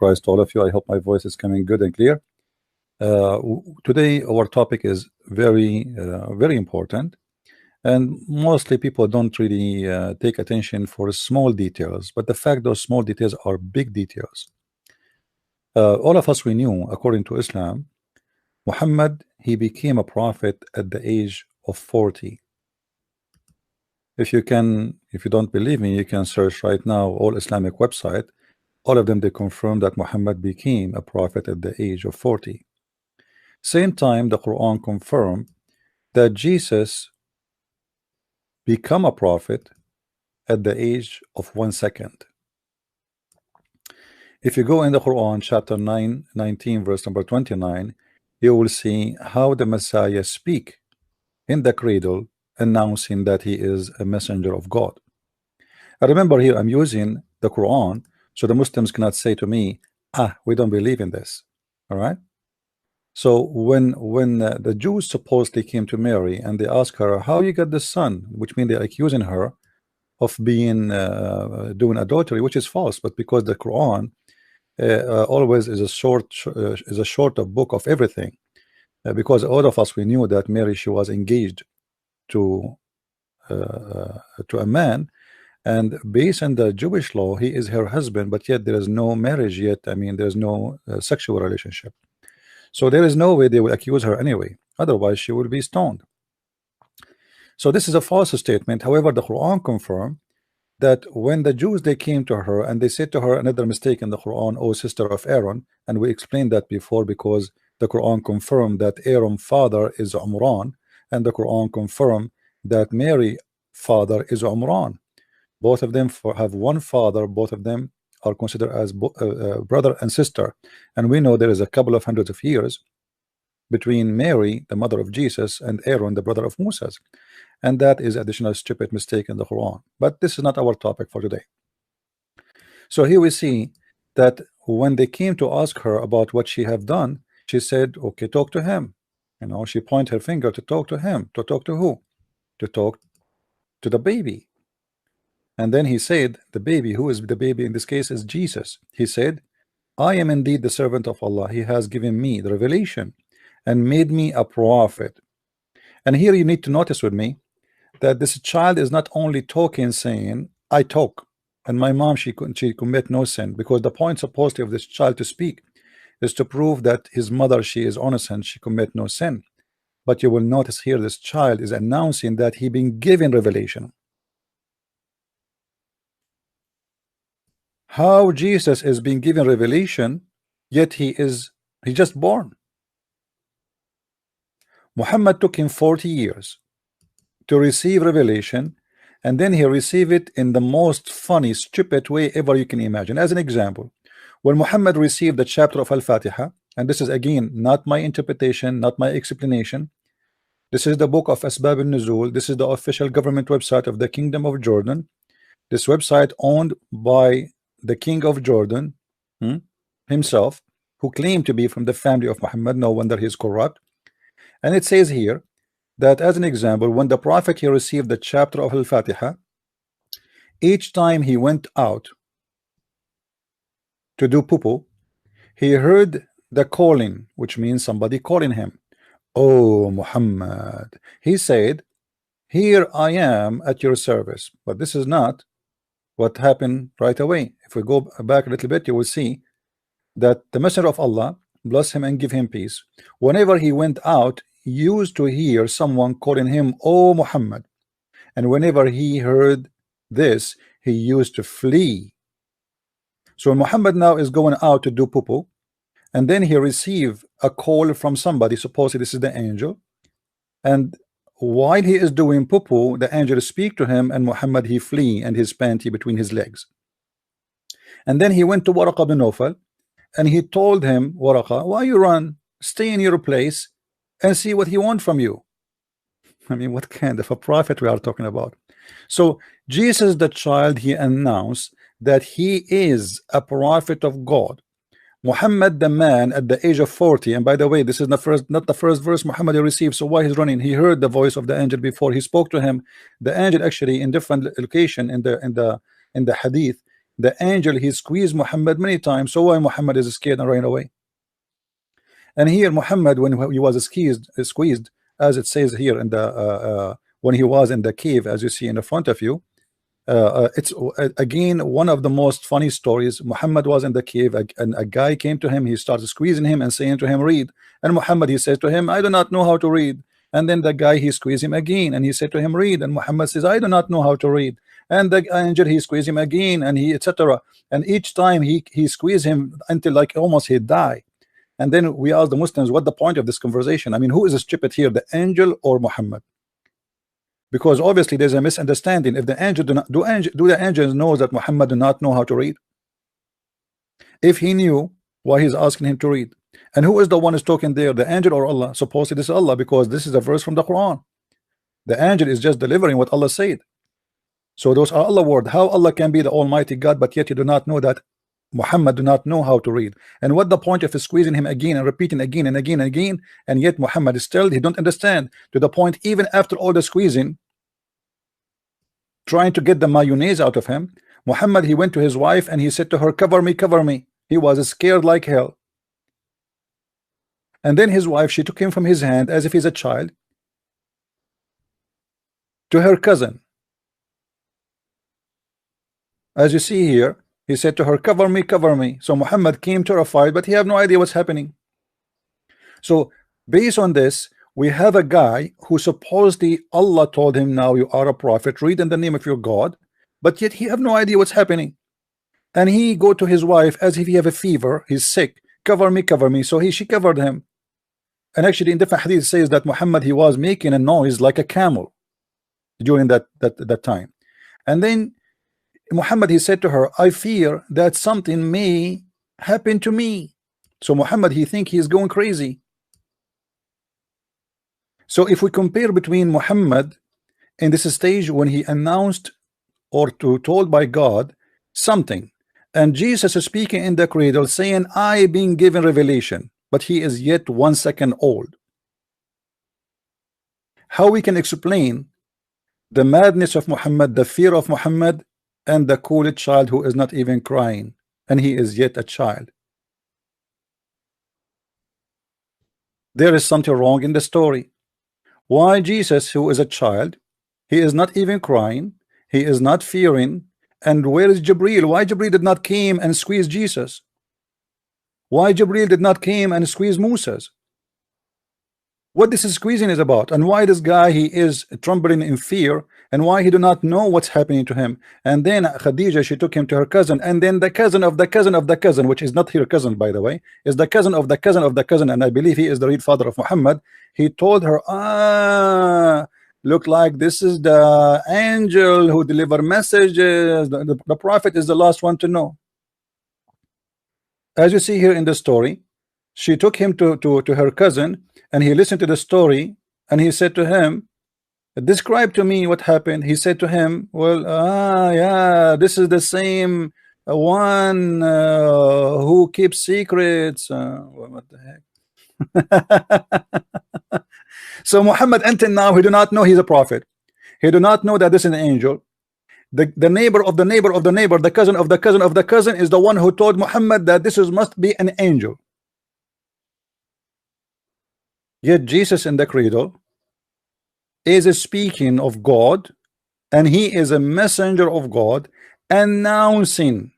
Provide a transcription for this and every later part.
Christ to all of you. I hope my voice is coming good and clear. Today our topic is very important, and mostly people don't really take attention for small details, but the fact those small details are big details. All of us, we knew, according to Islam, Muhammad, he became a prophet at the age of 40. If you don't believe me, you can search right now all Islamic website. All of them, they confirm that Muhammad became a prophet at the age of 40. Same time, the Quran confirmed that Jesus become a prophet at the age of 1 second. If you go in the Quran, chapter 19, verse number 29, you will see how the Messiah speak in the cradle, announcing that he is a messenger of God. I remember here I'm using the Quran, so the Muslims cannot say to me, we don't believe in this. All right. So when the Jews supposedly came to Mary and they asked her, how you got the son, which means they're accusing her of being doing adultery, which is false, but because the Quran always is a shorter book of everything, because all of us, we knew that Mary, she was engaged to a man, and based on the Jewish law, he is her husband, but yet there is no marriage yet. I mean, there's no sexual relationship, so there is no way they will accuse her anyway, otherwise she would be stoned. So this is a false statement. However, the Quran confirmed that when the Jews, they came to her and they said to her, another mistake in the Quran, oh sister of Aaron, and we explained that before, because the Quran confirmed that Aaron's father is Umran, and the Quran confirmed that Mary's father is Umran. Both of them have one father. Both of them are considered as brother and sister, and we know there is a couple of hundreds of years between Mary, the mother of Jesus, and Aaron, the brother of Moses, and that is additional stupid mistake in the Quran. But this is not our topic for today. So here we see that when they came to ask her about what she have done, she said, okay, talk to him. You know, she pointed her finger to talk to him. To talk to who? To talk to the baby. And then he said, the baby, who is the baby in this case, is Jesus. He said, I am indeed the servant of Allah. He has given me the revelation and made me a prophet. And here you need to notice with me that this child is not only talking, saying, I talk, and my mom, she commit no sin, because the point supposedly of this child to speak is to prove that his mother, she is innocent, she commit no sin. But you will notice here this child is announcing that he been given revelation. How Jesus is being given revelation, yet he just born. Muhammad took him 40 years to receive revelation, and then he received it in the most funny, stupid way ever you can imagine. As an example, when Muhammad received the chapter of Al-Fatiha, and this is again not my interpretation, not my explanation, this is the book of Asbab al-Nuzul. This is the official government website of the Kingdom of Jordan. This website owned by the King of Jordan himself, who claimed to be from the family of Muhammad. No wonder he is corrupt. And it says here that, as an example, when the Prophet, he received the chapter of Al-Fatiha, each time he went out to do poo-poo, he heard the calling, which means somebody calling him. Oh Muhammad, he said, here I am at your service. But this is not what happened right away. If we go back a little bit, you will see that the Messenger of Allah, bless him and give him peace, whenever he went out, he used to hear someone calling him, oh Muhammad. And whenever he heard this, he used to flee. So Muhammad now is going out to do poo-poo, and then he received a call from somebody, supposedly this is the angel, and while he is doing poo-poo, the angel speak to him, and Muhammad, he flee, and his panty between his legs. And then he went to Waraqah bin Nawfal, and he told him, Waraqah, why you run? Stay in your place and see what he wants from you. I mean, what kind of a prophet we are talking about? So Jesus, the child, he announced that he is a prophet of God. Muhammad, the man, at the age of 40, and by the way, this is not the first verse Muhammad received. So why he's running? He heard the voice of the angel before he spoke to him. The angel actually in different location in the hadith the angel, he squeezed Muhammad many times. So why Muhammad is scared and ran away? And here Muhammad, when he was squeezed, as it says here in the when he was in the cave, as you see in the front of you, it's again one of the most funny stories. Muhammad was in the cave, and a guy came to him. He started squeezing him and saying to him, read. And Muhammad, he says to him, I do not know how to read. And then the guy, he squeezed him again, and he said to him, read. And Muhammad says, I do not know how to read. And the angel, he squeezed him again, and he etc. And each time he squeezed him until like almost he died. And then we ask the Muslims, what the point of this conversation? I mean, who is stupid here, the angel or Muhammad? Because obviously there's a misunderstanding. If the angel do the angels know that Muhammad do not know how to read? If he knew, why he's asking him to read? And who is the one who's talking there, the angel or Allah? Supposedly this is Allah, because this is a verse from the Quran. The angel is just delivering what Allah said. So those are Allah word. How Allah can be the Almighty God, but yet you do not know that Muhammad do not know how to read? And what the point of squeezing him again and repeating again and again and again, and yet Muhammad is still, he don't understand, to the point even after all the squeezing, trying to get the mayonnaise out of him, Muhammad, he went to his wife and he said to her, cover me, cover me. He was scared like hell. And then his wife, she took him from his hand as if he's a child to her cousin. As you see here, he said to her, cover me, cover me. So Muhammad came terrified, but he had no idea what's happening. So based on this, we have a guy who supposedly Allah told him, now you are a prophet, read in the name of your God, but yet he have no idea what's happening. And he go to his wife as if he have a fever, he's sick, cover me, cover me. So she covered him. And actually in different hadith says that Muhammad, he was making a noise like a camel during that time. And then Muhammad, he said to her, I fear that something may happen to me. So Muhammad, he think he's going crazy. So if we compare between Muhammad in this stage when he announced or told by God something, and Jesus is speaking in the cradle saying, I being given revelation, but he is yet 1 second old. How we can explain the madness of Muhammad, the fear of Muhammad, and the cool child who is not even crying, and he is yet a child? There is something wrong in the story. Why Jesus, who is a child, he is not even crying, he is not fearing, and where is Jibril? Why Jibril did not came and squeeze Jesus? Why Jibril did not came and squeeze Moses? What this squeezing is about, and why this guy, he is trembling in fear, and why he do not know what's happening to him? And then Khadija, she took him to her cousin, and then the cousin of the cousin of the cousin, which is not her cousin, by the way, is the cousin of the cousin of the cousin, and I believe he is the real father of Muhammad. He told her, look like this is the angel who deliver messages. The prophet is the last one to know. As you see here in the story, she took him to her cousin, and he listened to the story, and he said to him, describe to me what happened. He said to him, well, yeah, this is the same one who keeps secrets. What the heck? So Muhammad, until now, he do not know he's a prophet. He do not know that this is an angel. The neighbor of the neighbor of the neighbor, the cousin of the cousin of the cousin, is the one who told Muhammad that this must be an angel. Yet Jesus in the cradle is speaking of God, and he is a messenger of God, announcing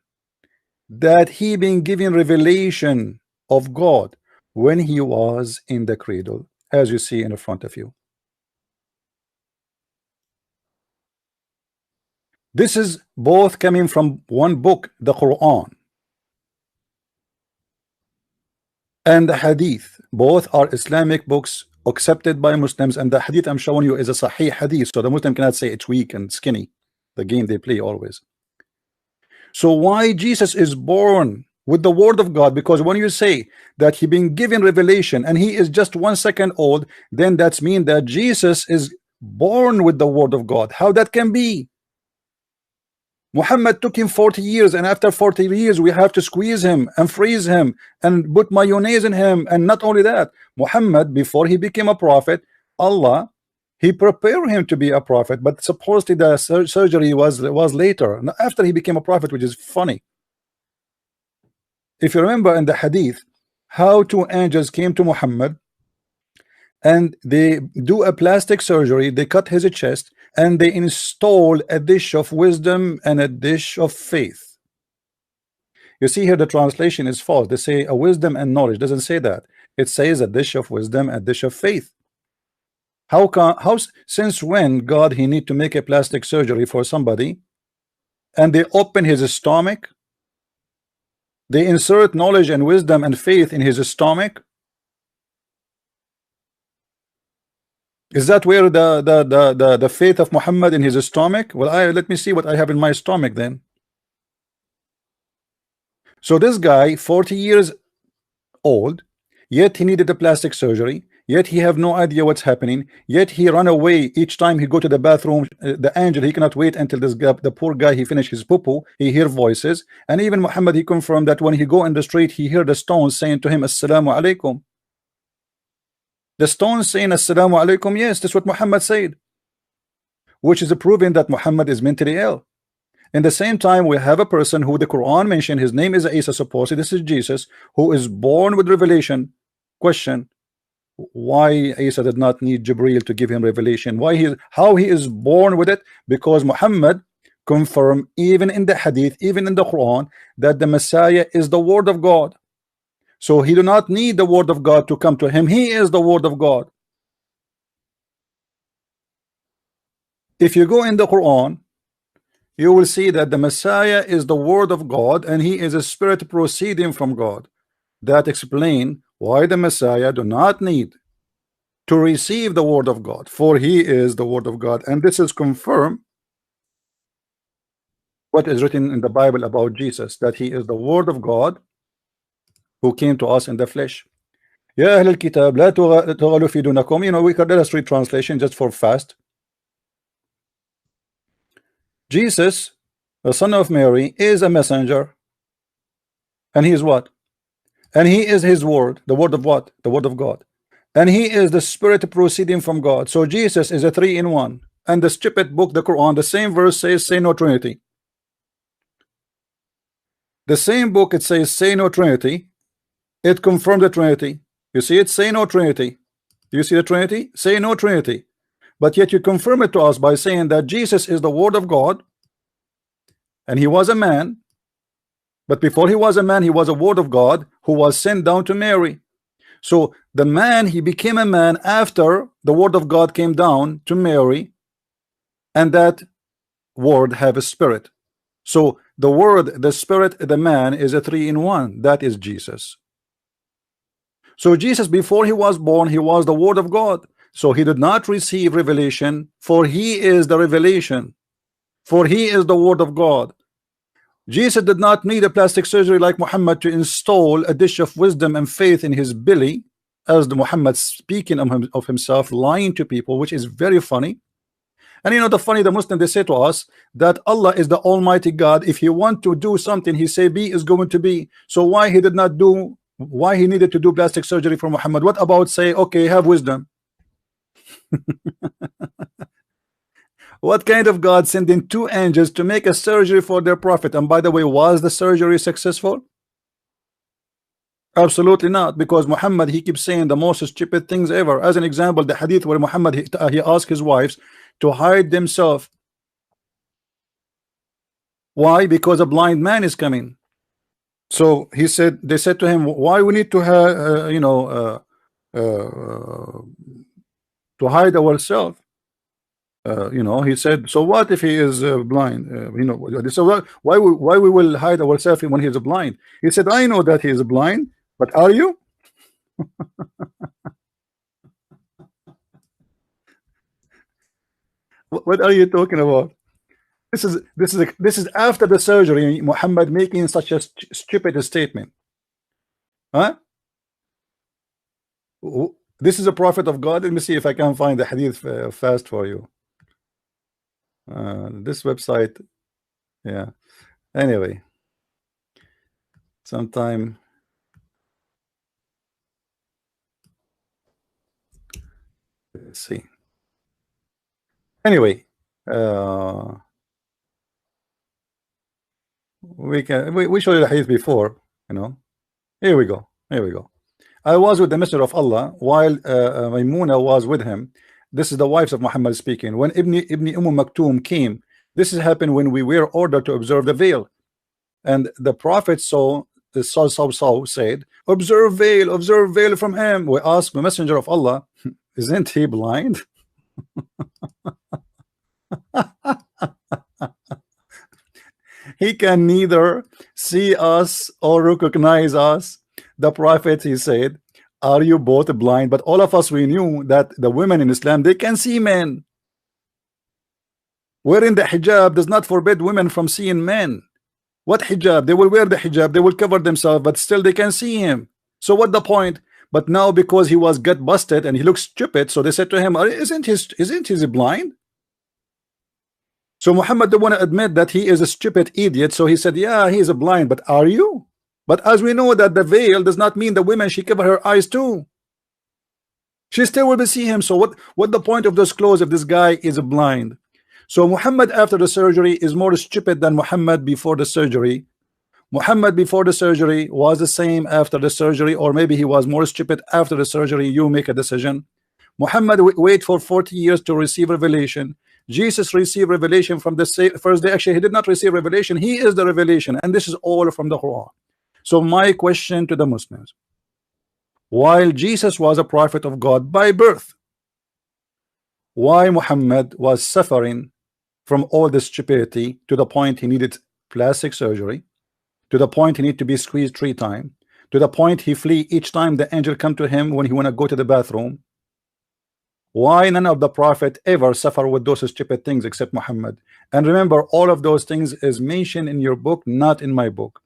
that he been given revelation of God when he was in the cradle, as you see in the front of you. This is both coming from one book, the Quran, and the Hadith. Both are Islamic books accepted by Muslims, and the Hadith I'm showing you is a Sahih Hadith, so the Muslim cannot say it's weak and skinny, the game they play always. So why Jesus is born with the word of God? Because when you say that he been given revelation and he is just 1 second old, then that's mean that Jesus is born with the word of God. How that can be? Muhammad took him 40 years, and after 40 years we have to squeeze him and freeze him and put mayonnaise in him. And not only that, Muhammad, before he became a prophet, Allah, He prepared him to be a prophet, but supposedly the surgery was later, after he became a prophet, which is funny. If you remember in the hadith, how two angels came to Muhammad and they do a plastic surgery, they cut his chest and they install a dish of wisdom and a dish of faith. You see here the translation is false. They say a wisdom and knowledge. It doesn't say that. It says a dish of wisdom, a dish of faith. Since when God he need to make a plastic surgery for somebody and they open his stomach, they insert knowledge and wisdom and faith in his stomach? Is that where the faith of Muhammad in his stomach? Well, let me see what I have in my stomach then. So this guy 40 years old, yet he needed a plastic surgery, yet he have no idea what's happening, yet he run away each time he go to the bathroom. The angel, he cannot wait until this guy, the poor guy, he finish his poo-poo. He hear voices, and even Muhammad he confirmed that when he go in the street he hear the stones saying to him assalamu alaikum. The stones saying assalamu alaikum. Yes, that's what Muhammad said, which is proving that Muhammad is mentally ill. In the same time, we have a person who the Quran mentioned, his name is Isa, supposedly this is Jesus, who is born with revelation. Question: why Isa did not need Jibreel to give him revelation? How he is born with it? Because Muhammad confirmed even in the hadith, even in the Quran, that the Messiah is the word of God. So he do not need the word of God to come to him. He is the word of God. If you go in the Quran, you will see that the Messiah is the word of God and he is a spirit proceeding from God. That explain why the Messiah do not need to receive the word of God, for he is the word of God. And this is confirmed what is written in the Bible about Jesus, that he is the word of God who came to us in the flesh. يا أهل الكتاب لا تغلوا في دينكم. We could let us read translation just for fast. Jesus, the son of Mary, is a messenger, and he is what? And he is his word. The word of what? The word of God. And he is the spirit proceeding from God. So Jesus is a 3-in-1. And the stupid book, the Quran, the same verse says say no Trinity. The same book, it says say no Trinity. It confirmed the Trinity. You see it, say no Trinity. Do you see the Trinity? Say no Trinity. But yet you confirm it to us by saying that Jesus is the word of God and he was a man. But before he was a man, he was a word of God who was sent down to Mary. So the man, he became a man after the word of God came down to Mary, and that word have a spirit. So the word, the spirit, the man is a 3-in-1. That is Jesus. So Jesus, before he was born, he was the word of God. So he did not receive revelation, for he is the revelation, for he is the word of God. Jesus did not need a plastic surgery like Muhammad to install a dish of wisdom and faith in his belly, as the Muhammad speaking of himself, lying to people, which is very funny. And the funny, the Muslim, they say to us that Allah is the Almighty God. If he want to do something, he say be is going to be. So why he did not do, why he needed to do plastic surgery for Muhammad? What about say, okay, have wisdom? What kind of God sending 2 angels to make a surgery for their prophet? And by the way, was the surgery successful? Absolutely not, because Muhammad, he keeps saying the most stupid things ever. As an example, the hadith where Muhammad he asked his wives to hide themselves. Why? Because a blind man is coming. So he said, they said to him, why we need to have to hide ourselves? He said, so what if he is blind? So why we will hide ourselves when he is blind? He said, I know that he is blind, but are you? What are you talking about? This is after the surgery, Muhammad making such a stupid statement. Huh? This is a prophet of God. Let me see if I can find the hadith fast for you. This website, yeah. Anyway, sometime. Let's see. Anyway, uh, we showed you the hadith before, you know. Here we go. Here we go. I was with the Messenger of Allah while Maimuna was with him. This is the wives of Muhammad speaking. When Ibn Maktoum came, this has happened when we were ordered to observe the veil. And the Prophet said, observe veil from him. We asked the Messenger of Allah, isn't he blind? He can neither see us or recognize us. The Prophet, he said, are you both blind? But all of us, we knew that the women in Islam, they can see men. Wearing the hijab does not forbid women from seeing men. What hijab? They will wear the hijab, they will cover themselves, but still they can see him. So what the point? But now because he was gut busted and he looks stupid, so they said to him, isn't he blind? So Muhammad don't want to admit that he is a stupid idiot, so he said, yeah, he is a blind, but are you? But as we know that the veil does not mean the women, she cover her eyes too. She still will see him. So what the point of those clothes if this guy is blind? So Muhammad after the surgery is more stupid than Muhammad before the surgery. Muhammad before the surgery was the same after the surgery, or maybe he was more stupid after the surgery. You make a decision. Muhammad wait for 40 years to receive revelation. Jesus received revelation from the first day. Actually, he did not receive revelation. He is the revelation, and this is all from the Quran. So my question to the Muslims, while Jesus was a prophet of God by birth, why Muhammad was suffering from all this stupidity to the point he needed plastic surgery, to the point he needed to be squeezed 3 times, to the point he flee each time the angel come to him when he want to go to the bathroom? Why none of the prophet ever suffer with those stupid things except Muhammad? And remember, all of those things is mentioned in your book, not in my book.